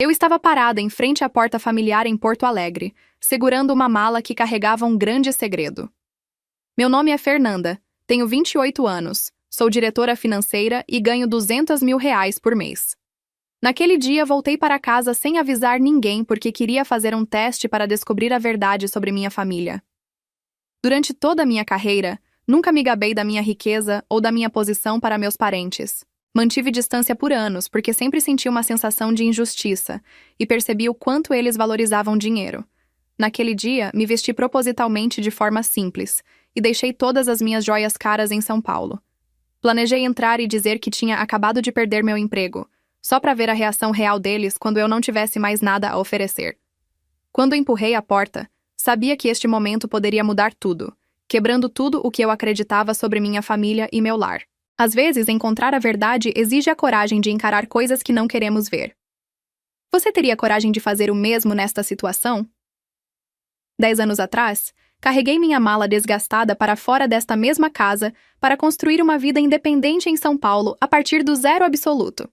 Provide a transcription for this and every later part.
Eu estava parada em frente à porta familiar em Porto Alegre, segurando uma mala que carregava um grande segredo. Meu nome é Fernanda, tenho 28 anos, sou diretora financeira e ganho R$ 200.000 por mês. Naquele dia, voltei para casa sem avisar ninguém porque queria fazer um teste para descobrir a verdade sobre minha família. Durante toda a minha carreira, nunca me gabei da minha riqueza ou da minha posição para meus parentes. Mantive distância por anos porque sempre senti uma sensação de injustiça e percebi o quanto eles valorizavam dinheiro. Naquele dia, me vesti propositalmente de forma simples e deixei todas as minhas joias caras em São Paulo. Planejei entrar e dizer que tinha acabado de perder meu emprego, só para ver a reação real deles quando eu não tivesse mais nada a oferecer. Quando empurrei a porta, sabia que este momento poderia mudar tudo, quebrando tudo o que eu acreditava sobre minha família e meu lar. Às vezes, encontrar a verdade exige a coragem de encarar coisas que não queremos ver. Você teria coragem de fazer o mesmo nesta situação? 10 anos atrás, carreguei minha mala desgastada para fora desta mesma casa para construir uma vida independente em São Paulo a partir do zero absoluto.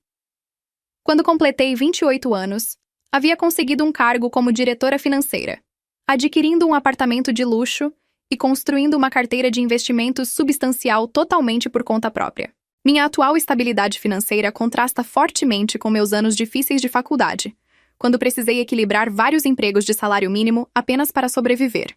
Quando completei 28 anos, havia conseguido um cargo como diretora financeira, adquirindo um apartamento de luxo e construindo uma carteira de investimentos substancial totalmente por conta própria. Minha atual estabilidade financeira contrasta fortemente com meus anos difíceis de faculdade, quando precisei equilibrar vários empregos de salário mínimo apenas para sobreviver.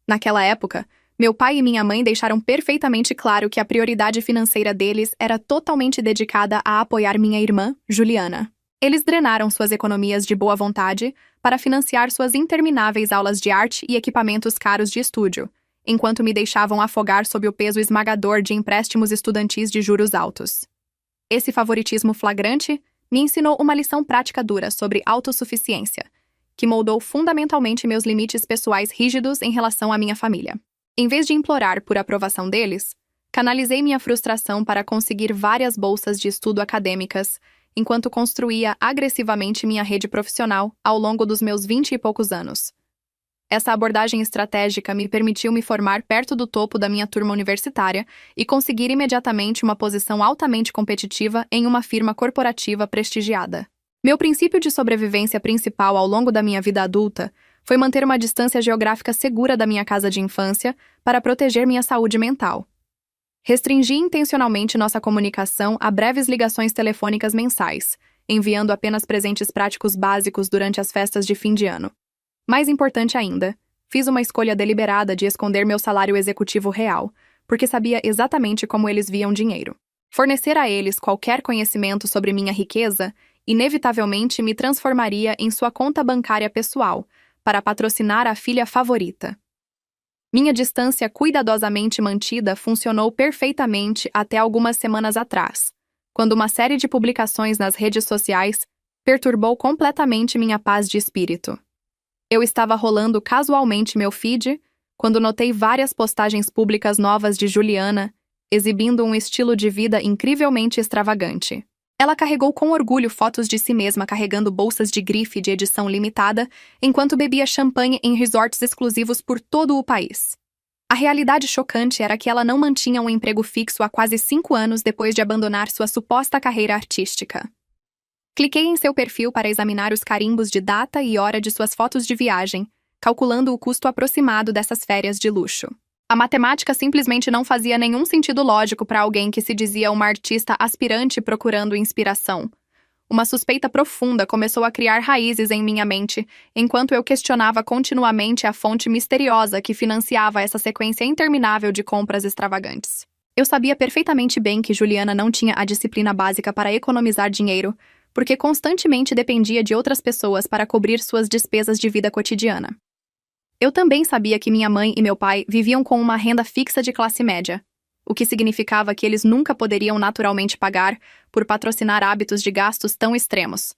Naquela época, meu pai e minha mãe deixaram perfeitamente claro que a prioridade financeira deles era totalmente dedicada a apoiar minha irmã, Juliana. Eles drenaram suas economias de boa vontade para financiar suas intermináveis aulas de arte e equipamentos caros de estúdio, enquanto me deixavam afogar sob o peso esmagador de empréstimos estudantis de juros altos. Esse favoritismo flagrante me ensinou uma lição prática dura sobre autossuficiência, que moldou fundamentalmente meus limites pessoais rígidos em relação à minha família. Em vez de implorar por aprovação deles, canalizei minha frustração para conseguir várias bolsas de estudo acadêmicas, enquanto construía agressivamente minha rede profissional ao longo dos meus 20 e poucos anos. Essa abordagem estratégica me permitiu me formar perto do topo da minha turma universitária e conseguir imediatamente uma posição altamente competitiva em uma firma corporativa prestigiada. Meu princípio de sobrevivência principal ao longo da minha vida adulta foi manter uma distância geográfica segura da minha casa de infância para proteger minha saúde mental. Restringi intencionalmente nossa comunicação a breves ligações telefônicas mensais, enviando apenas presentes práticos básicos durante as festas de fim de ano. Mais importante ainda, fiz uma escolha deliberada de esconder meu salário executivo real, porque sabia exatamente como eles viam dinheiro. Fornecer a eles qualquer conhecimento sobre minha riqueza inevitavelmente me transformaria em sua conta bancária pessoal, para patrocinar a filha favorita. Minha distância cuidadosamente mantida funcionou perfeitamente até algumas semanas atrás, quando uma série de publicações nas redes sociais perturbou completamente minha paz de espírito. Eu estava rolando casualmente meu feed quando notei várias postagens públicas novas de Juliana, exibindo um estilo de vida incrivelmente extravagante. Ela carregou com orgulho fotos de si mesma carregando bolsas de grife de edição limitada, enquanto bebia champanhe em resorts exclusivos por todo o país. A realidade chocante era que ela não mantinha um emprego fixo há quase 5 anos depois de abandonar sua suposta carreira artística. Cliquei em seu perfil para examinar os carimbos de data e hora de suas fotos de viagem, calculando o custo aproximado dessas férias de luxo. A matemática simplesmente não fazia nenhum sentido lógico para alguém que se dizia uma artista aspirante procurando inspiração. Uma suspeita profunda começou a criar raízes em minha mente, enquanto eu questionava continuamente a fonte misteriosa que financiava essa sequência interminável de compras extravagantes. Eu sabia perfeitamente bem que Juliana não tinha a disciplina básica para economizar dinheiro, porque constantemente dependia de outras pessoas para cobrir suas despesas de vida cotidiana. Eu também sabia que minha mãe e meu pai viviam com uma renda fixa de classe média, o que significava que eles nunca poderiam naturalmente pagar por patrocinar hábitos de gastos tão extremos.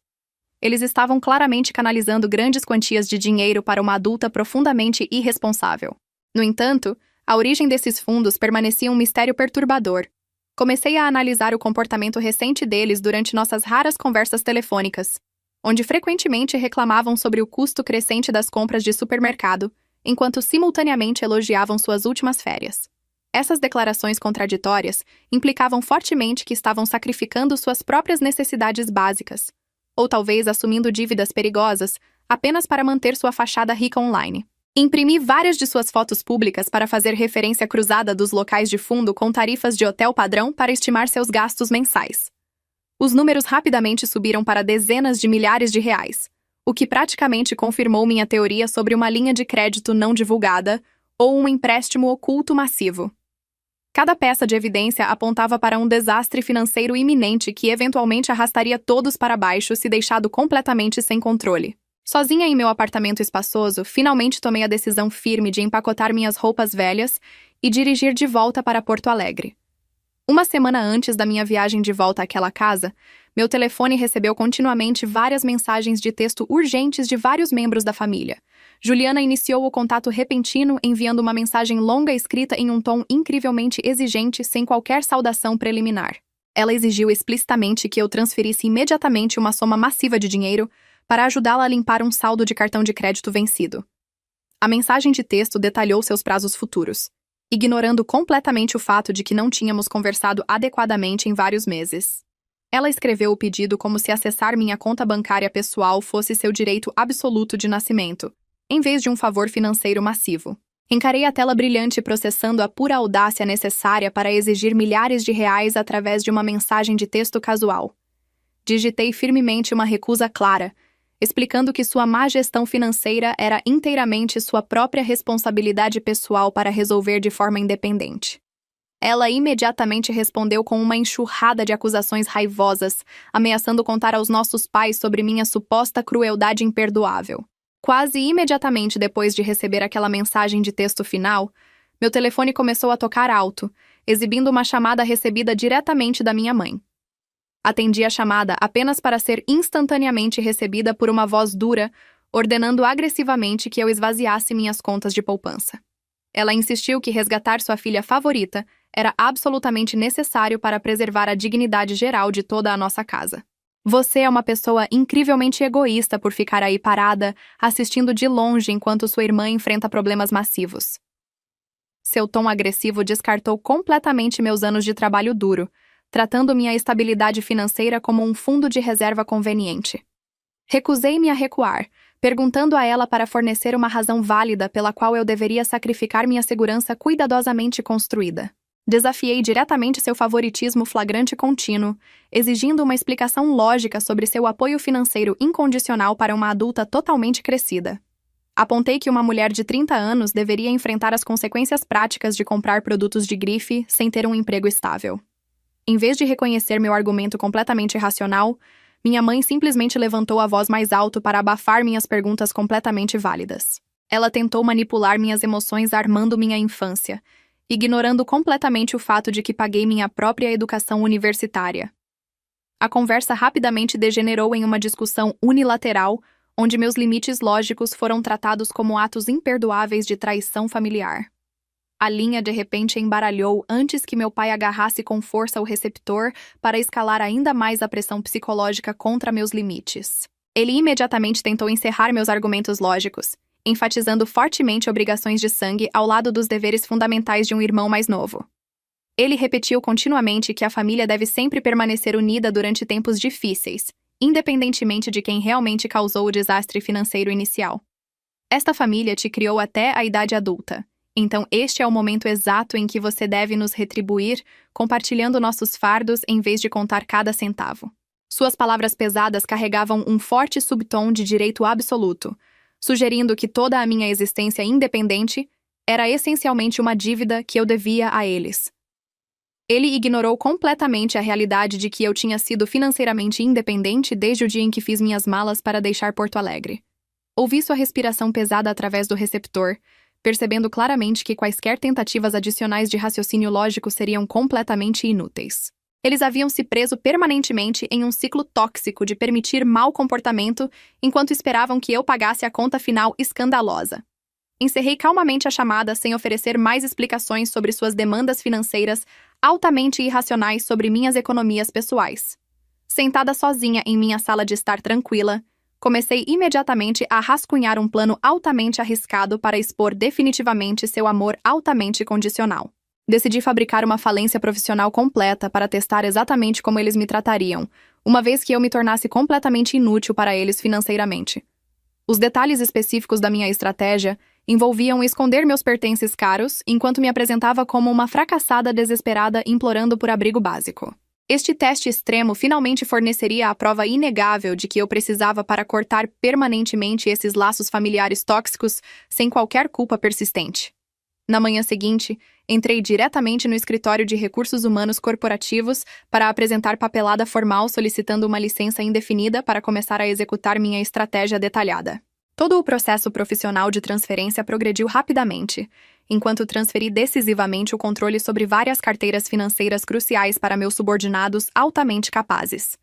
Eles estavam claramente canalizando grandes quantias de dinheiro para uma adulta profundamente irresponsável. No entanto, a origem desses fundos permanecia um mistério perturbador. Comecei a analisar o comportamento recente deles durante nossas raras conversas telefônicas, onde frequentemente reclamavam sobre o custo crescente das compras de supermercado, enquanto simultaneamente elogiavam suas últimas férias. Essas declarações contraditórias implicavam fortemente que estavam sacrificando suas próprias necessidades básicas, ou talvez assumindo dívidas perigosas, apenas para manter sua fachada rica online. Imprimi várias de suas fotos públicas para fazer referência cruzada dos locais de fundo com tarifas de hotel padrão para estimar seus gastos mensais. Os números rapidamente subiram para dezenas de milhares de reais, o que praticamente confirmou minha teoria sobre uma linha de crédito não divulgada ou um empréstimo oculto massivo. Cada peça de evidência apontava para um desastre financeiro iminente que eventualmente arrastaria todos para baixo se deixado completamente sem controle. Sozinha em meu apartamento espaçoso, finalmente tomei a decisão firme de empacotar minhas roupas velhas e dirigir de volta para Porto Alegre. Uma semana antes da minha viagem de volta àquela casa, meu telefone recebeu continuamente várias mensagens de texto urgentes de vários membros da família. Juliana iniciou o contato repentino enviando uma mensagem longa escrita em um tom incrivelmente exigente sem qualquer saudação preliminar. Ela exigiu explicitamente que eu transferisse imediatamente uma soma massiva de dinheiro para ajudá-la a limpar um saldo de cartão de crédito vencido. A mensagem de texto detalhou seus prazos futuros, ignorando completamente o fato de que não tínhamos conversado adequadamente em vários meses. Ela escreveu o pedido como se acessar minha conta bancária pessoal fosse seu direito absoluto de nascimento, em vez de um favor financeiro massivo. Encarei a tela brilhante processando a pura audácia necessária para exigir milhares de reais através de uma mensagem de texto casual. Digitei firmemente uma recusa clara, explicando que sua má gestão financeira era inteiramente sua própria responsabilidade pessoal para resolver de forma independente. Ela imediatamente respondeu com uma enxurrada de acusações raivosas, ameaçando contar aos nossos pais sobre minha suposta crueldade imperdoável. Quase imediatamente depois de receber aquela mensagem de texto final, meu telefone começou a tocar alto, exibindo uma chamada recebida diretamente da minha mãe. Atendi a chamada apenas para ser instantaneamente recebida por uma voz dura, ordenando agressivamente que eu esvaziasse minhas contas de poupança. Ela insistiu que resgatar sua filha favorita era absolutamente necessário para preservar a dignidade geral de toda a nossa casa. Você é uma pessoa incrivelmente egoísta por ficar aí parada, assistindo de longe enquanto sua irmã enfrenta problemas massivos. Seu tom agressivo descartou completamente meus anos de trabalho duro, tratando minha estabilidade financeira como um fundo de reserva conveniente. Recusei-me a recuar, perguntando a ela para fornecer uma razão válida pela qual eu deveria sacrificar minha segurança cuidadosamente construída. Desafiei diretamente seu favoritismo flagrante contínuo, exigindo uma explicação lógica sobre seu apoio financeiro incondicional para uma adulta totalmente crescida. Apontei que uma mulher de 30 anos deveria enfrentar as consequências práticas de comprar produtos de grife sem ter um emprego estável. Em vez de reconhecer meu argumento completamente irracional, minha mãe simplesmente levantou a voz mais alto para abafar minhas perguntas completamente válidas. Ela tentou manipular minhas emoções armando minha infância, ignorando completamente o fato de que paguei minha própria educação universitária. A conversa rapidamente degenerou em uma discussão unilateral, onde meus limites lógicos foram tratados como atos imperdoáveis de traição familiar. A linha de repente embaralhou antes que meu pai agarrasse com força o receptor para escalar ainda mais a pressão psicológica contra meus limites. Ele imediatamente tentou encerrar meus argumentos lógicos, enfatizando fortemente obrigações de sangue ao lado dos deveres fundamentais de um irmão mais novo. Ele repetiu continuamente que a família deve sempre permanecer unida durante tempos difíceis, independentemente de quem realmente causou o desastre financeiro inicial. Esta família te criou até a idade adulta. Então este é o momento exato em que você deve nos retribuir, compartilhando nossos fardos em vez de contar cada centavo. Suas palavras pesadas carregavam um forte subtom de direito absoluto, sugerindo que toda a minha existência independente era essencialmente uma dívida que eu devia a eles. Ele ignorou completamente a realidade de que eu tinha sido financeiramente independente desde o dia em que fiz minhas malas para deixar Porto Alegre. Ouvi sua respiração pesada através do receptor, percebendo claramente que quaisquer tentativas adicionais de raciocínio lógico seriam completamente inúteis. Eles haviam se preso permanentemente em um ciclo tóxico de permitir mau comportamento enquanto esperavam que eu pagasse a conta final escandalosa. Encerrei calmamente a chamada sem oferecer mais explicações sobre suas demandas financeiras altamente irracionais sobre minhas economias pessoais. Sentada sozinha em minha sala de estar tranquila, comecei imediatamente a rascunhar um plano altamente arriscado para expor definitivamente seu amor altamente condicional. Decidi fabricar uma falência profissional completa para testar exatamente como eles me tratariam, uma vez que eu me tornasse completamente inútil para eles financeiramente. Os detalhes específicos da minha estratégia envolviam esconder meus pertences caros enquanto me apresentava como uma fracassada desesperada implorando por abrigo básico. Este teste extremo finalmente forneceria a prova inegável de que eu precisava para cortar permanentemente esses laços familiares tóxicos sem qualquer culpa persistente. Na manhã seguinte, entrei diretamente no escritório de recursos humanos corporativos para apresentar papelada formal solicitando uma licença indefinida para começar a executar minha estratégia detalhada. Todo o processo profissional de transferência progrediu rapidamente, enquanto transferi decisivamente o controle sobre várias carteiras financeiras cruciais para meus subordinados altamente capazes.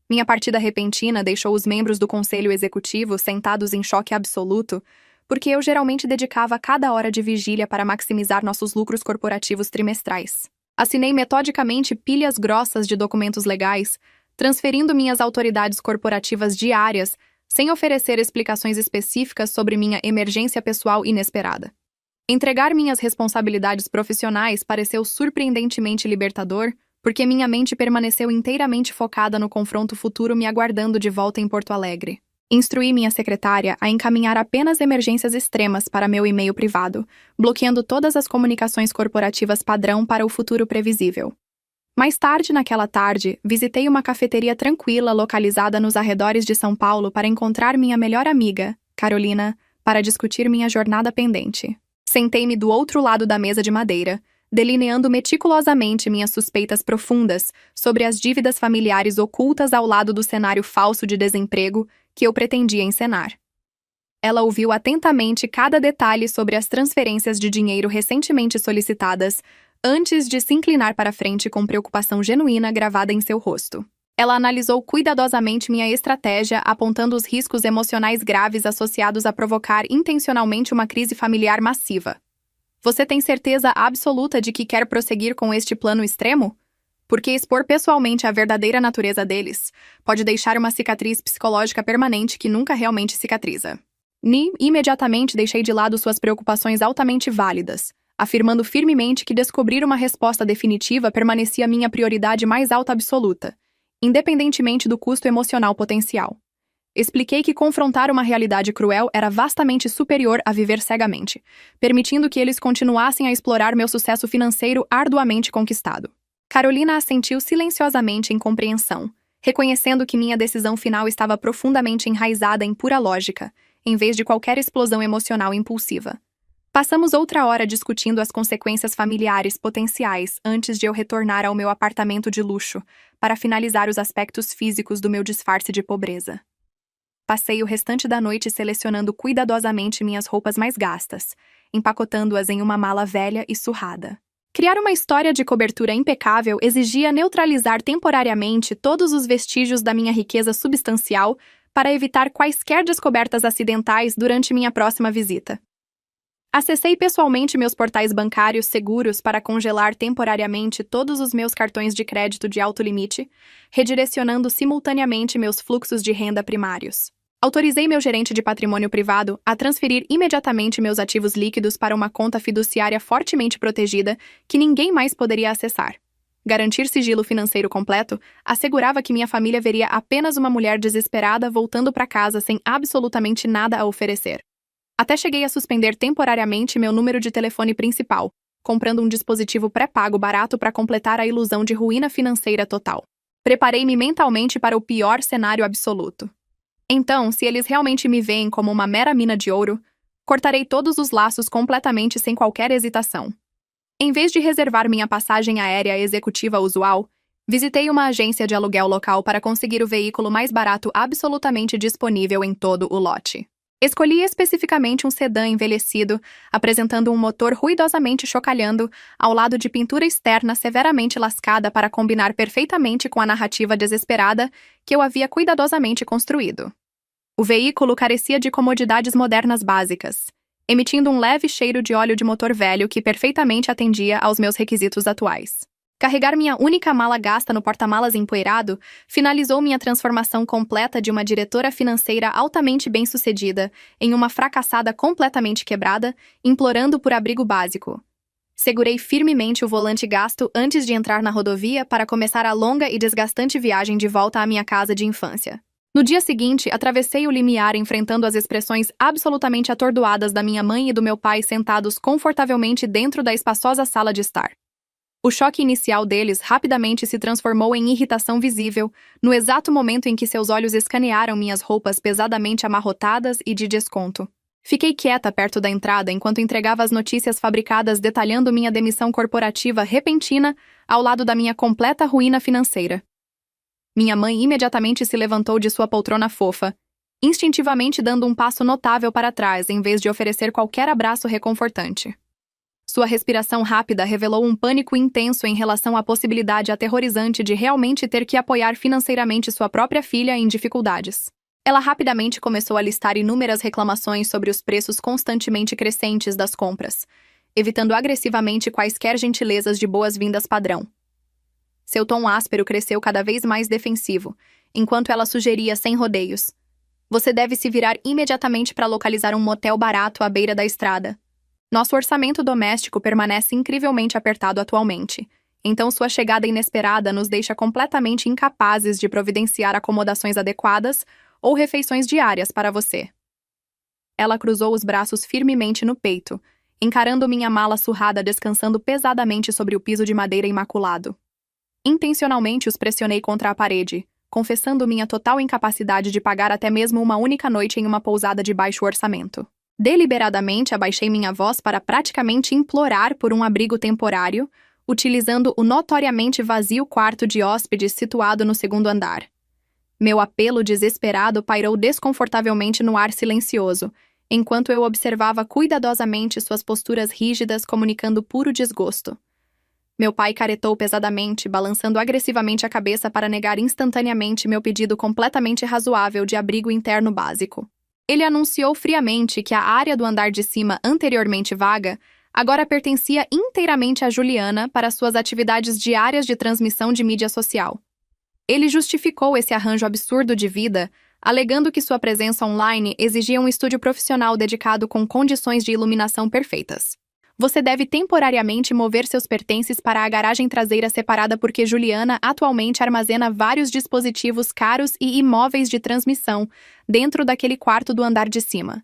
Minha partida repentina deixou os membros do conselho executivo sentados em choque absoluto, porque eu geralmente dedicava cada hora de vigília para maximizar nossos lucros corporativos trimestrais. Assinei metodicamente pilhas grossas de documentos legais, transferindo minhas autoridades corporativas diárias, sem oferecer explicações específicas sobre minha emergência pessoal inesperada. Entregar minhas responsabilidades profissionais pareceu surpreendentemente libertador, porque minha mente permaneceu inteiramente focada no confronto futuro me aguardando de volta em Porto Alegre. Instruí minha secretária a encaminhar apenas emergências extremas para meu e-mail privado, bloqueando todas as comunicações corporativas padrão para o futuro previsível. Mais tarde naquela tarde, visitei uma cafeteria tranquila localizada nos arredores de São Paulo para encontrar minha melhor amiga, Carolina, para discutir minha jornada pendente. Sentei-me do outro lado da mesa de madeira, delineando meticulosamente minhas suspeitas profundas sobre as dívidas familiares ocultas ao lado do cenário falso de desemprego que eu pretendia encenar. Ela ouviu atentamente cada detalhe sobre as transferências de dinheiro recentemente solicitadas, antes de se inclinar para frente com preocupação genuína gravada em seu rosto. Ela analisou cuidadosamente minha estratégia, apontando os riscos emocionais graves associados a provocar intencionalmente uma crise familiar massiva. Você tem certeza absoluta de que quer prosseguir com este plano extremo? Porque expor pessoalmente a verdadeira natureza deles pode deixar uma cicatriz psicológica permanente que nunca realmente cicatriza. Imediatamente deixei de lado suas preocupações altamente válidas, afirmando firmemente que descobrir uma resposta definitiva permanecia minha prioridade mais alta absoluta, independentemente do custo emocional potencial. Expliquei que confrontar uma realidade cruel era vastamente superior a viver cegamente, permitindo que eles continuassem a explorar meu sucesso financeiro arduamente conquistado. Carolina assentiu silenciosamente em compreensão, reconhecendo que minha decisão final estava profundamente enraizada em pura lógica, em vez de qualquer explosão emocional impulsiva. Passamos outra hora discutindo as consequências familiares potenciais antes de eu retornar ao meu apartamento de luxo para finalizar os aspectos físicos do meu disfarce de pobreza. Passei o restante da noite selecionando cuidadosamente minhas roupas mais gastas, empacotando-as em uma mala velha e surrada. Criar uma história de cobertura impecável exigia neutralizar temporariamente todos os vestígios da minha riqueza substancial para evitar quaisquer descobertas acidentais durante minha próxima visita. Acessei pessoalmente meus portais bancários seguros para congelar temporariamente todos os meus cartões de crédito de alto limite, redirecionando simultaneamente meus fluxos de renda primários. Autorizei meu gerente de patrimônio privado a transferir imediatamente meus ativos líquidos para uma conta fiduciária fortemente protegida que ninguém mais poderia acessar. Garantir sigilo financeiro completo assegurava que minha família veria apenas uma mulher desesperada voltando para casa sem absolutamente nada a oferecer. Até cheguei a suspender temporariamente meu número de telefone principal, comprando um dispositivo pré-pago barato para completar a ilusão de ruína financeira total. Preparei-me mentalmente para o pior cenário absoluto. Então, se eles realmente me veem como uma mera mina de ouro, cortarei todos os laços completamente sem qualquer hesitação. Em vez de reservar minha passagem aérea executiva usual, visitei uma agência de aluguel local para conseguir o veículo mais barato absolutamente disponível em todo o lote. Escolhi especificamente um sedã envelhecido, apresentando um motor ruidosamente chocalhando, ao lado de pintura externa severamente lascada para combinar perfeitamente com a narrativa desesperada que eu havia cuidadosamente construído. O veículo carecia de comodidades modernas básicas, emitindo um leve cheiro de óleo de motor velho que perfeitamente atendia aos meus requisitos atuais. Carregar minha única mala gasta no porta-malas empoeirado finalizou minha transformação completa de uma diretora financeira altamente bem-sucedida em uma fracassada completamente quebrada, implorando por abrigo básico. Segurei firmemente o volante gasto antes de entrar na rodovia para começar a longa e desgastante viagem de volta à minha casa de infância. No dia seguinte, atravessei o limiar enfrentando as expressões absolutamente atordoadas da minha mãe e do meu pai sentados confortavelmente dentro da espaçosa sala de estar. O choque inicial deles rapidamente se transformou em irritação visível, no exato momento em que seus olhos escanearam minhas roupas pesadamente amarrotadas e de desconto. Fiquei quieta perto da entrada enquanto entregava as notícias fabricadas detalhando minha demissão corporativa repentina ao lado da minha completa ruína financeira. Minha mãe imediatamente se levantou de sua poltrona fofa, instintivamente dando um passo notável para trás em vez de oferecer qualquer abraço reconfortante. Sua respiração rápida revelou um pânico intenso em relação à possibilidade aterrorizante de realmente ter que apoiar financeiramente sua própria filha em dificuldades. Ela rapidamente começou a listar inúmeras reclamações sobre os preços constantemente crescentes das compras, evitando agressivamente quaisquer gentilezas de boas-vindas padrão. Seu tom áspero cresceu cada vez mais defensivo, enquanto ela sugeria sem rodeios: "Você deve se virar imediatamente para localizar um motel barato à beira da estrada. Nosso orçamento doméstico permanece incrivelmente apertado atualmente, então sua chegada inesperada nos deixa completamente incapazes de providenciar acomodações adequadas ou refeições diárias para você." Ela cruzou os braços firmemente no peito, encarando minha mala surrada descansando pesadamente sobre o piso de madeira imaculado. Intencionalmente os pressionei contra a parede, confessando minha total incapacidade de pagar até mesmo uma única noite em uma pousada de baixo orçamento. Deliberadamente abaixei minha voz para praticamente implorar por um abrigo temporário, utilizando o notoriamente vazio quarto de hóspedes situado no segundo andar. Meu apelo desesperado pairou desconfortavelmente no ar silencioso, enquanto eu observava cuidadosamente suas posturas rígidas comunicando puro desgosto. Meu pai caretou pesadamente, balançando agressivamente a cabeça para negar instantaneamente meu pedido completamente razoável de abrigo interno básico. Ele anunciou friamente que a área do andar de cima anteriormente vaga agora pertencia inteiramente a Juliana para suas atividades diárias de transmissão de mídia social. Ele justificou esse arranjo absurdo de vida, alegando que sua presença online exigia um estúdio profissional dedicado com condições de iluminação perfeitas. Você deve temporariamente mover seus pertences para a garagem traseira separada porque Juliana atualmente armazena vários dispositivos caros e imóveis de transmissão dentro daquele quarto do andar de cima.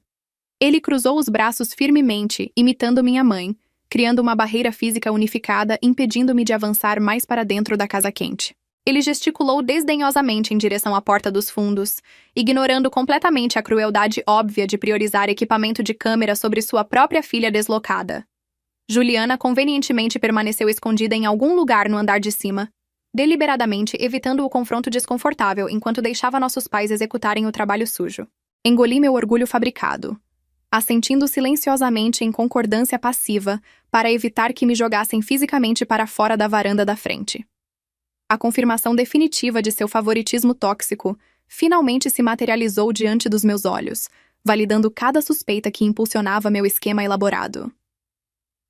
Ele cruzou os braços firmemente, imitando minha mãe, criando uma barreira física unificada, impedindo-me de avançar mais para dentro da casa quente. Ele gesticulou desdenhosamente em direção à porta dos fundos, ignorando completamente a crueldade óbvia de priorizar equipamento de câmera sobre sua própria filha deslocada. Juliana convenientemente permaneceu escondida em algum lugar no andar de cima, deliberadamente evitando o confronto desconfortável enquanto deixava nossos pais executarem o trabalho sujo. Engoli meu orgulho fabricado, assentindo silenciosamente em concordância passiva para evitar que me jogassem fisicamente para fora da varanda da frente. A confirmação definitiva de seu favoritismo tóxico finalmente se materializou diante dos meus olhos, validando cada suspeita que impulsionava meu esquema elaborado.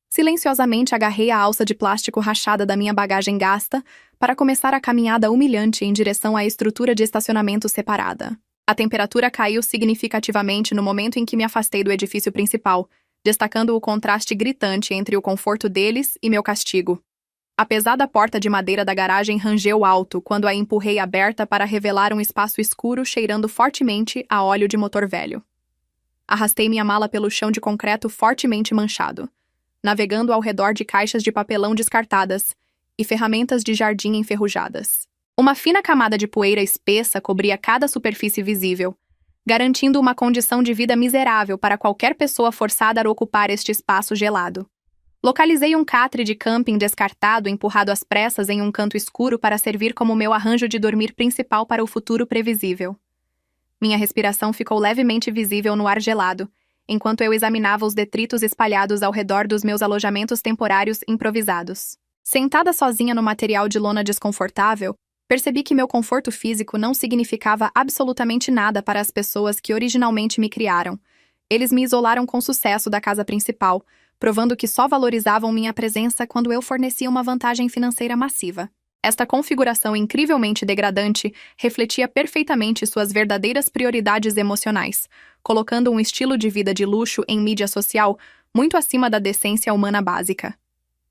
Silenciosamente agarrei a alça de plástico rachada da minha bagagem gasta para começar a caminhada humilhante em direção à estrutura de estacionamento separada. A temperatura caiu significativamente no momento em que me afastei do edifício principal, destacando o contraste gritante entre o conforto deles e meu castigo. A pesada porta de madeira da garagem rangeu alto quando a empurrei aberta para revelar um espaço escuro cheirando fortemente a óleo de motor velho. Arrastei minha mala pelo chão de concreto fortemente manchado, navegando ao redor de caixas de papelão descartadas e ferramentas de jardim enferrujadas. Uma fina camada de poeira espessa cobria cada superfície visível, garantindo uma condição de vida miserável para qualquer pessoa forçada a ocupar este espaço gelado. Localizei um catre de camping descartado empurrado às pressas em um canto escuro para servir como meu arranjo de dormir principal para o futuro previsível. Minha respiração ficou levemente visível no ar gelado, enquanto eu examinava os detritos espalhados ao redor dos meus alojamentos temporários improvisados. Sentada sozinha no material de lona desconfortável, percebi que meu conforto físico não significava absolutamente nada para as pessoas que originalmente me criaram. Eles me isolaram com sucesso da casa principal, provando que só valorizavam minha presença quando eu fornecia uma vantagem financeira massiva. Esta configuração incrivelmente degradante refletia perfeitamente suas verdadeiras prioridades emocionais, colocando um estilo de vida de luxo em mídia social muito acima da decência humana básica.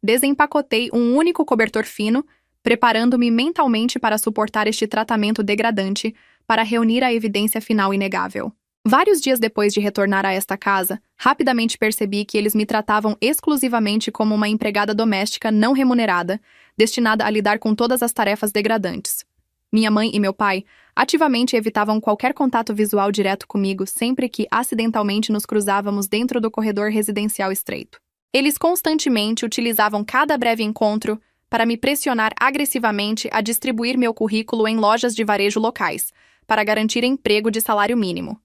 Desempacotei um único cobertor fino, preparando-me mentalmente para suportar este tratamento degradante, para reunir a evidência final inegável. Vários dias depois de retornar a esta casa, rapidamente percebi que eles me tratavam exclusivamente como uma empregada doméstica não remunerada, destinada a lidar com todas as tarefas degradantes. Minha mãe e meu pai ativamente evitavam qualquer contato visual direto comigo sempre que acidentalmente nos cruzávamos dentro do corredor residencial estreito. Eles constantemente utilizavam cada breve encontro para me pressionar agressivamente a distribuir meu currículo em lojas de varejo locais, para garantir emprego de salário mínimo.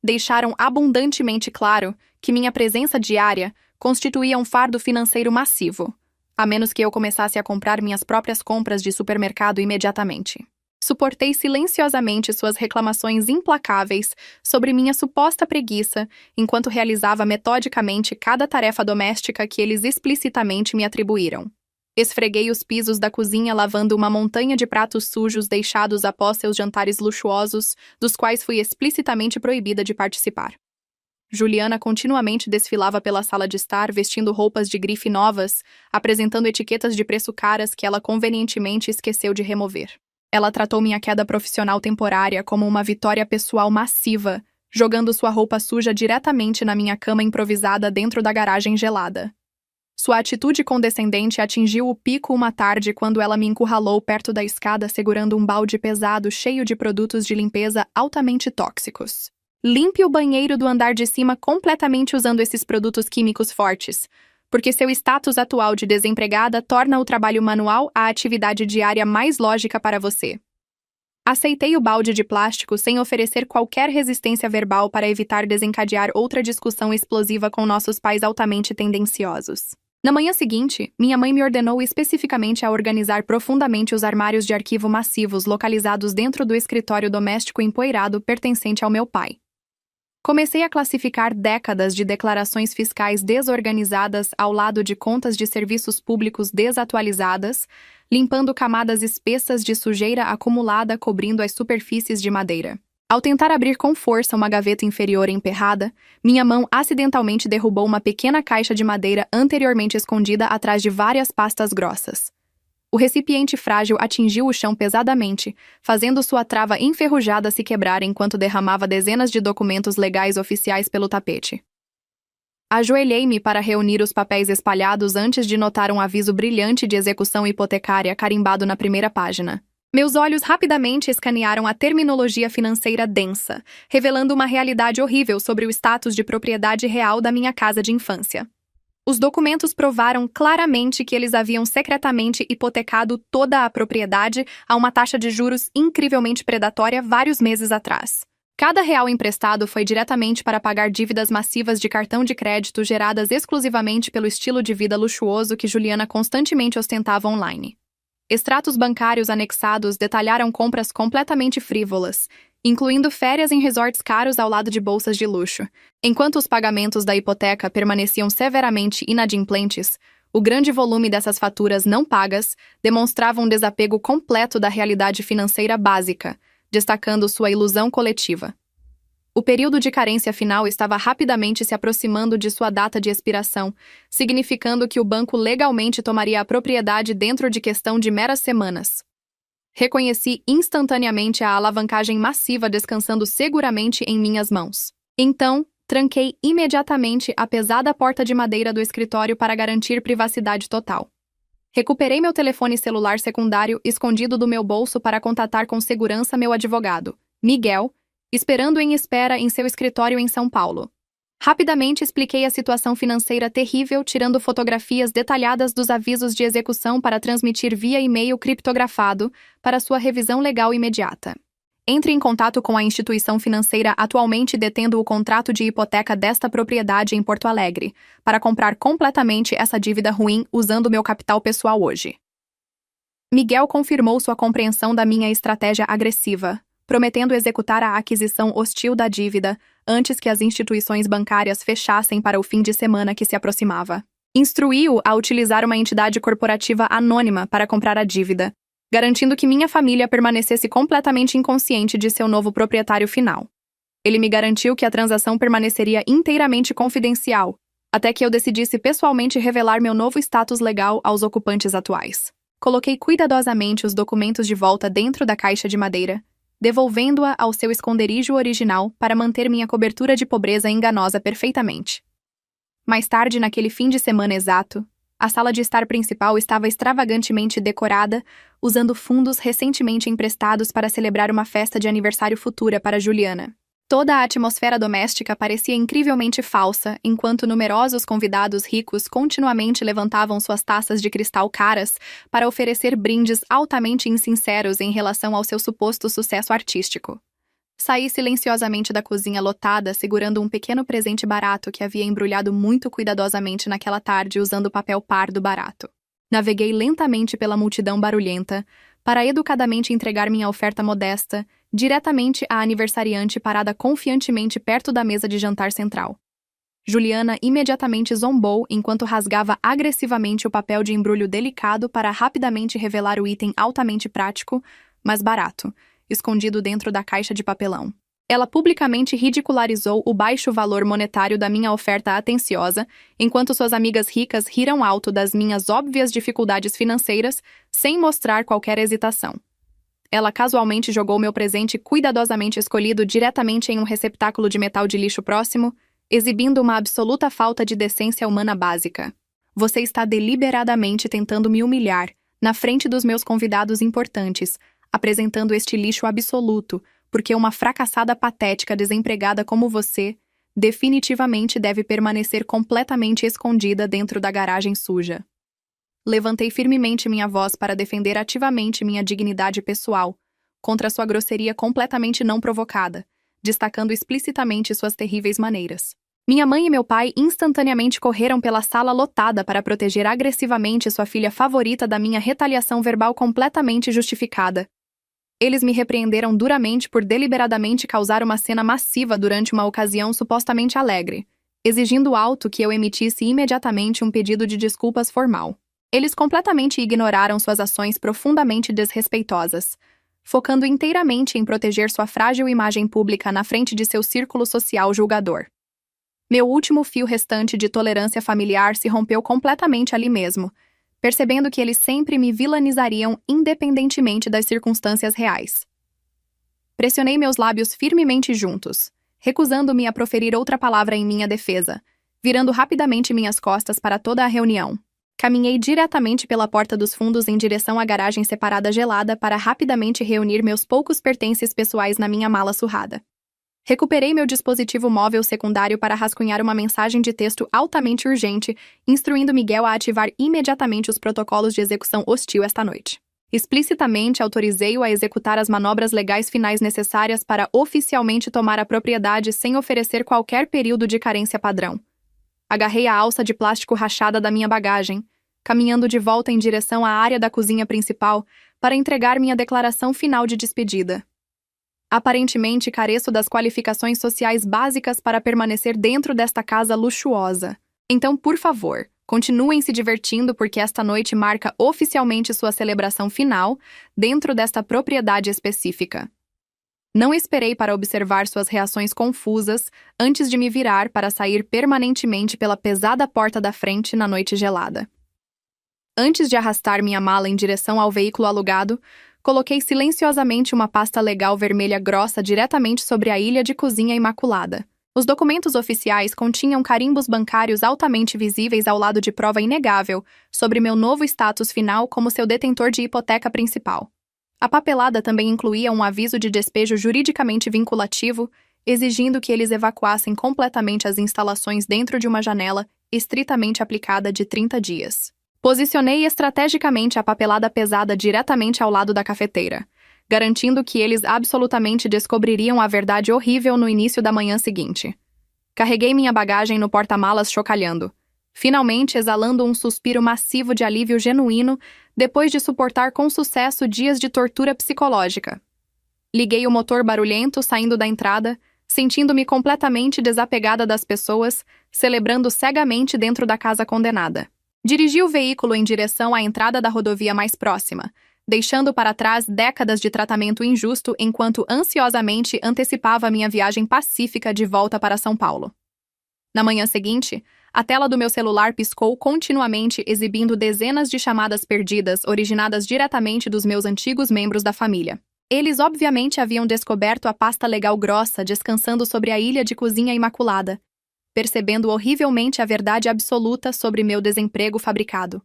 Deixaram abundantemente claro que minha presença diária constituía um fardo financeiro massivo, a menos que eu começasse a comprar minhas próprias compras de supermercado imediatamente. Suportei silenciosamente suas reclamações implacáveis sobre minha suposta preguiça, enquanto realizava metodicamente cada tarefa doméstica que eles explicitamente me atribuíram. Esfreguei os pisos da cozinha lavando uma montanha de pratos sujos deixados após seus jantares luxuosos, dos quais fui explicitamente proibida de participar. Juliana continuamente desfilava pela sala de estar, vestindo roupas de grife novas, apresentando etiquetas de preço caras que ela convenientemente esqueceu de remover. Ela tratou minha queda profissional temporária como uma vitória pessoal massiva, jogando sua roupa suja diretamente na minha cama improvisada dentro da garagem gelada. Sua atitude condescendente atingiu o pico uma tarde quando ela me encurralou perto da escada segurando um balde pesado cheio de produtos de limpeza altamente tóxicos. Limpe o banheiro do andar de cima completamente usando esses produtos químicos fortes, porque seu status atual de desempregada torna o trabalho manual a atividade diária mais lógica para você. Aceitei o balde de plástico sem oferecer qualquer resistência verbal para evitar desencadear outra discussão explosiva com nossos pais altamente tendenciosos. Na manhã seguinte, minha mãe me ordenou especificamente a organizar profundamente os armários de arquivo massivos localizados dentro do escritório doméstico empoeirado pertencente ao meu pai. Comecei a classificar décadas de declarações fiscais desorganizadas ao lado de contas de serviços públicos desatualizadas, limpando camadas espessas de sujeira acumulada cobrindo as superfícies de madeira. Ao tentar abrir com força uma gaveta inferior emperrada, minha mão acidentalmente derrubou uma pequena caixa de madeira anteriormente escondida atrás de várias pastas grossas. O recipiente frágil atingiu o chão pesadamente, fazendo sua trava enferrujada se quebrar enquanto derramava dezenas de documentos legais oficiais pelo tapete. Ajoelhei-me para reunir os papéis espalhados antes de notar um aviso brilhante de execução hipotecária carimbado na primeira página. Meus olhos rapidamente escanearam a terminologia financeira densa, revelando uma realidade horrível sobre o status de propriedade real da minha casa de infância. Os documentos provaram claramente que eles haviam secretamente hipotecado toda a propriedade a uma taxa de juros incrivelmente predatória vários meses atrás. Cada real emprestado foi diretamente para pagar dívidas massivas de cartão de crédito geradas exclusivamente pelo estilo de vida luxuoso que Juliana constantemente ostentava online. Extratos bancários anexados detalharam compras completamente frívolas, incluindo férias em resorts caros ao lado de bolsas de luxo. Enquanto os pagamentos da hipoteca permaneciam severamente inadimplentes, o grande volume dessas faturas não pagas demonstrava um desapego completo da realidade financeira básica, destacando sua ilusão coletiva. O período de carência final estava rapidamente se aproximando de sua data de expiração, significando que o banco legalmente tomaria a propriedade dentro de questão de meras semanas. Reconheci instantaneamente a alavancagem massiva descansando seguramente em minhas mãos. Então, tranquei imediatamente a pesada porta de madeira do escritório para garantir privacidade total. Recuperei meu telefone celular secundário escondido do meu bolso para contatar com segurança meu advogado, Miguel, esperando em espera em seu escritório em São Paulo. Rapidamente expliquei a situação financeira terrível, tirando fotografias detalhadas dos avisos de execução para transmitir via e-mail criptografado para sua revisão legal imediata. Entre em contato com a instituição financeira atualmente detendo o contrato de hipoteca desta propriedade em Porto Alegre, para comprar completamente essa dívida ruim usando meu capital pessoal hoje. Miguel confirmou sua compreensão da minha estratégia agressiva, prometendo executar a aquisição hostil da dívida antes que as instituições bancárias fechassem para o fim de semana que se aproximava. Instruiu-o a utilizar uma entidade corporativa anônima para comprar a dívida, garantindo que minha família permanecesse completamente inconsciente de seu novo proprietário final. Ele me garantiu que a transação permaneceria inteiramente confidencial, até que eu decidisse pessoalmente revelar meu novo status legal aos ocupantes atuais. Coloquei cuidadosamente os documentos de volta dentro da caixa de madeira, devolvendo-a ao seu esconderijo original para manter minha cobertura de pobreza enganosa perfeitamente. Mais tarde, naquele fim de semana exato, a sala de estar principal estava extravagantemente decorada, usando fundos recentemente emprestados para celebrar uma festa de aniversário futura para Juliana. Toda a atmosfera doméstica parecia incrivelmente falsa, enquanto numerosos convidados ricos continuamente levantavam suas taças de cristal caras para oferecer brindes altamente insinceros em relação ao seu suposto sucesso artístico. Saí silenciosamente da cozinha lotada, segurando um pequeno presente barato que havia embrulhado muito cuidadosamente naquela tarde usando papel pardo barato. Naveguei lentamente pela multidão barulhenta para educadamente entregar minha oferta modesta diretamente à aniversariante parada confiantemente perto da mesa de jantar central. Juliana imediatamente zombou enquanto rasgava agressivamente o papel de embrulho delicado para rapidamente revelar o item altamente prático, mas barato, escondido dentro da caixa de papelão. Ela publicamente ridicularizou o baixo valor monetário da minha oferta atenciosa, enquanto suas amigas ricas riram alto das minhas óbvias dificuldades financeiras, sem mostrar qualquer hesitação. Ela casualmente jogou meu presente cuidadosamente escolhido diretamente em um receptáculo de metal de lixo próximo, exibindo uma absoluta falta de decência humana básica. Você está deliberadamente tentando me humilhar, na frente dos meus convidados importantes, apresentando este lixo absoluto, porque uma fracassada patética desempregada como você definitivamente deve permanecer completamente escondida dentro da garagem suja. Levantei firmemente minha voz para defender ativamente minha dignidade pessoal, contra sua grosseria completamente não provocada, destacando explicitamente suas terríveis maneiras. Minha mãe e meu pai instantaneamente correram pela sala lotada para proteger agressivamente sua filha favorita da minha retaliação verbal completamente justificada. Eles me repreenderam duramente por deliberadamente causar uma cena massiva durante uma ocasião supostamente alegre, exigindo alto que eu emitisse imediatamente um pedido de desculpas formal. Eles completamente ignoraram suas ações profundamente desrespeitosas, focando inteiramente em proteger sua frágil imagem pública na frente de seu círculo social julgador. Meu último fio restante de tolerância familiar se rompeu completamente ali mesmo, percebendo que eles sempre me vilanizariam independentemente das circunstâncias reais. Pressionei meus lábios firmemente juntos, recusando-me a proferir outra palavra em minha defesa, virando rapidamente minhas costas para toda a reunião. Caminhei diretamente pela porta dos fundos em direção à garagem separada gelada para rapidamente reunir meus poucos pertences pessoais na minha mala surrada. Recuperei meu dispositivo móvel secundário para rascunhar uma mensagem de texto altamente urgente, instruindo Miguel a ativar imediatamente os protocolos de execução hostil esta noite. Explicitamente autorizei-o a executar as manobras legais finais necessárias para oficialmente tomar a propriedade sem oferecer qualquer período de carência padrão. Agarrei a alça de plástico rachada da minha bagagem, caminhando de volta em direção à área da cozinha principal para entregar minha declaração final de despedida. Aparentemente careço das qualificações sociais básicas para permanecer dentro desta casa luxuosa. Então, por favor, continuem se divertindo porque esta noite marca oficialmente sua celebração final dentro desta propriedade específica. Não esperei para observar suas reações confusas antes de me virar para sair permanentemente pela pesada porta da frente na noite gelada. Antes de arrastar minha mala em direção ao veículo alugado, coloquei silenciosamente uma pasta legal vermelha grossa diretamente sobre a ilha de cozinha imaculada. Os documentos oficiais continham carimbos bancários altamente visíveis ao lado de prova inegável sobre meu novo status final como seu detentor de hipoteca principal. A papelada também incluía um aviso de despejo juridicamente vinculativo, exigindo que eles evacuassem completamente as instalações dentro de uma janela estritamente aplicada de 30 dias. Posicionei estrategicamente a papelada pesada diretamente ao lado da cafeteira, garantindo que eles absolutamente descobririam a verdade horrível no início da manhã seguinte. Carreguei minha bagagem no porta-malas chocalhando, finalmente exalando um suspiro massivo de alívio genuíno depois de suportar com sucesso dias de tortura psicológica. Liguei o motor barulhento saindo da entrada, sentindo-me completamente desapegada das pessoas, celebrando cegamente dentro da casa condenada. Dirigi o veículo em direção à entrada da rodovia mais próxima, deixando para trás décadas de tratamento injusto enquanto ansiosamente antecipava minha viagem pacífica de volta para São Paulo. Na manhã seguinte, a tela do meu celular piscou continuamente, exibindo dezenas de chamadas perdidas originadas diretamente dos meus antigos membros da família. Eles obviamente haviam descoberto a pasta legal grossa descansando sobre a ilha de cozinha imaculada, percebendo horrivelmente a verdade absoluta sobre meu desemprego fabricado.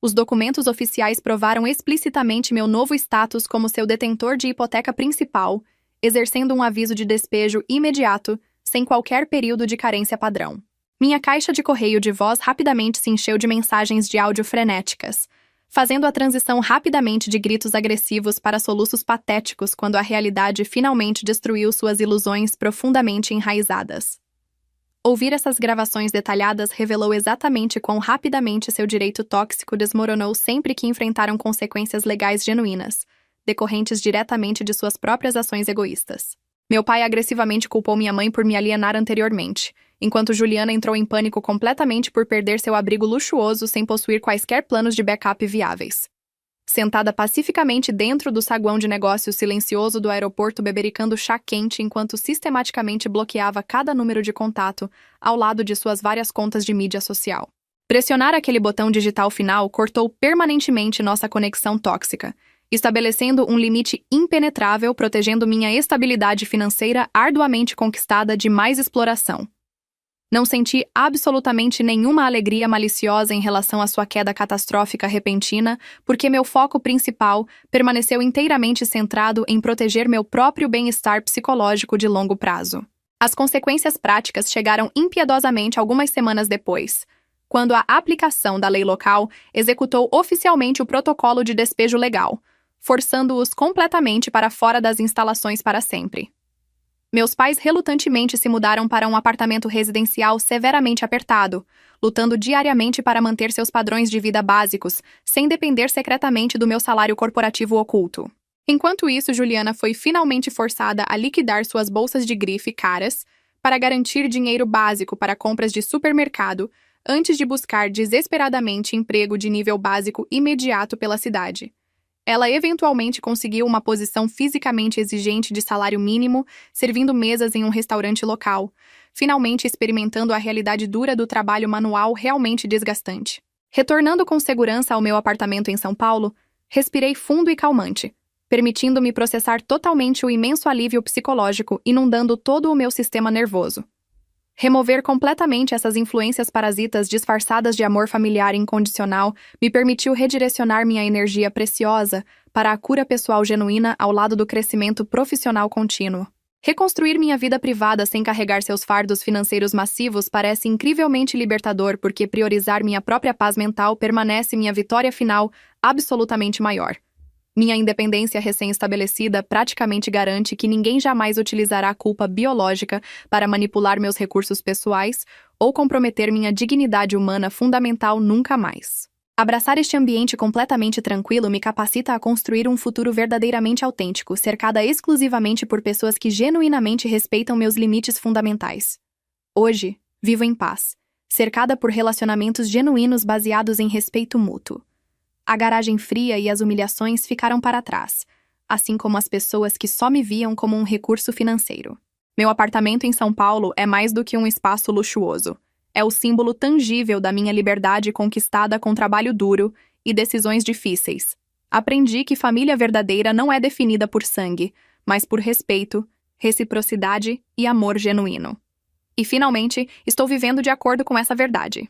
Os documentos oficiais provaram explicitamente meu novo status como seu detentor de hipoteca principal, exercendo um aviso de despejo imediato, sem qualquer período de carência padrão. Minha caixa de correio de voz rapidamente se encheu de mensagens de áudio frenéticas, fazendo a transição rapidamente de gritos agressivos para soluços patéticos quando a realidade finalmente destruiu suas ilusões profundamente enraizadas. Ouvir essas gravações detalhadas revelou exatamente quão rapidamente seu direito tóxico desmoronou sempre que enfrentaram consequências legais genuínas, decorrentes diretamente de suas próprias ações egoístas. Meu pai agressivamente culpou minha mãe por me alienar anteriormente, enquanto Juliana entrou em pânico completamente por perder seu abrigo luxuoso sem possuir quaisquer planos de backup viáveis. Sentada pacificamente dentro do saguão de negócios silencioso do aeroporto bebericando chá quente enquanto sistematicamente bloqueava cada número de contato ao lado de suas várias contas de mídia social. Pressionar aquele botão digital final cortou permanentemente nossa conexão tóxica, estabelecendo um limite impenetrável protegendo minha estabilidade financeira arduamente conquistada de mais exploração. Não senti absolutamente nenhuma alegria maliciosa em relação à sua queda catastrófica repentina, porque meu foco principal permaneceu inteiramente centrado em proteger meu próprio bem-estar psicológico de longo prazo. As consequências práticas chegaram impiedosamente algumas semanas depois, quando a aplicação da lei local executou oficialmente o protocolo de despejo legal, forçando-os completamente para fora das instalações para sempre. Meus pais relutantemente se mudaram para um apartamento residencial severamente apertado, lutando diariamente para manter seus padrões de vida básicos, sem depender secretamente do meu salário corporativo oculto. Enquanto isso, Juliana foi finalmente forçada a liquidar suas bolsas de grife caras para garantir dinheiro básico para compras de supermercado, antes de buscar desesperadamente emprego de nível básico imediato pela cidade. Ela eventualmente conseguiu uma posição fisicamente exigente de salário mínimo, servindo mesas em um restaurante local, finalmente experimentando a realidade dura do trabalho manual realmente desgastante. Retornando com segurança ao meu apartamento em São Paulo, respirei fundo e calmante, permitindo-me processar totalmente o imenso alívio psicológico inundando todo o meu sistema nervoso. Remover completamente essas influências parasitas disfarçadas de amor familiar incondicional me permitiu redirecionar minha energia preciosa para a cura pessoal genuína ao lado do crescimento profissional contínuo. Reconstruir minha vida privada sem carregar seus fardos financeiros massivos parece incrivelmente libertador porque priorizar minha própria paz mental permanece minha vitória final absolutamente maior. Minha independência recém-estabelecida praticamente garante que ninguém jamais utilizará a culpa biológica para manipular meus recursos pessoais ou comprometer minha dignidade humana fundamental nunca mais. Abraçar este ambiente completamente tranquilo me capacita a construir um futuro verdadeiramente autêntico, cercada exclusivamente por pessoas que genuinamente respeitam meus limites fundamentais. Hoje, vivo em paz, cercada por relacionamentos genuínos baseados em respeito mútuo. A garagem fria e as humilhações ficaram para trás, assim como as pessoas que só me viam como um recurso financeiro. Meu apartamento em São Paulo é mais do que um espaço luxuoso. É o símbolo tangível da minha liberdade conquistada com trabalho duro e decisões difíceis. Aprendi que família verdadeira não é definida por sangue, mas por respeito, reciprocidade e amor genuíno. E, finalmente, estou vivendo de acordo com essa verdade.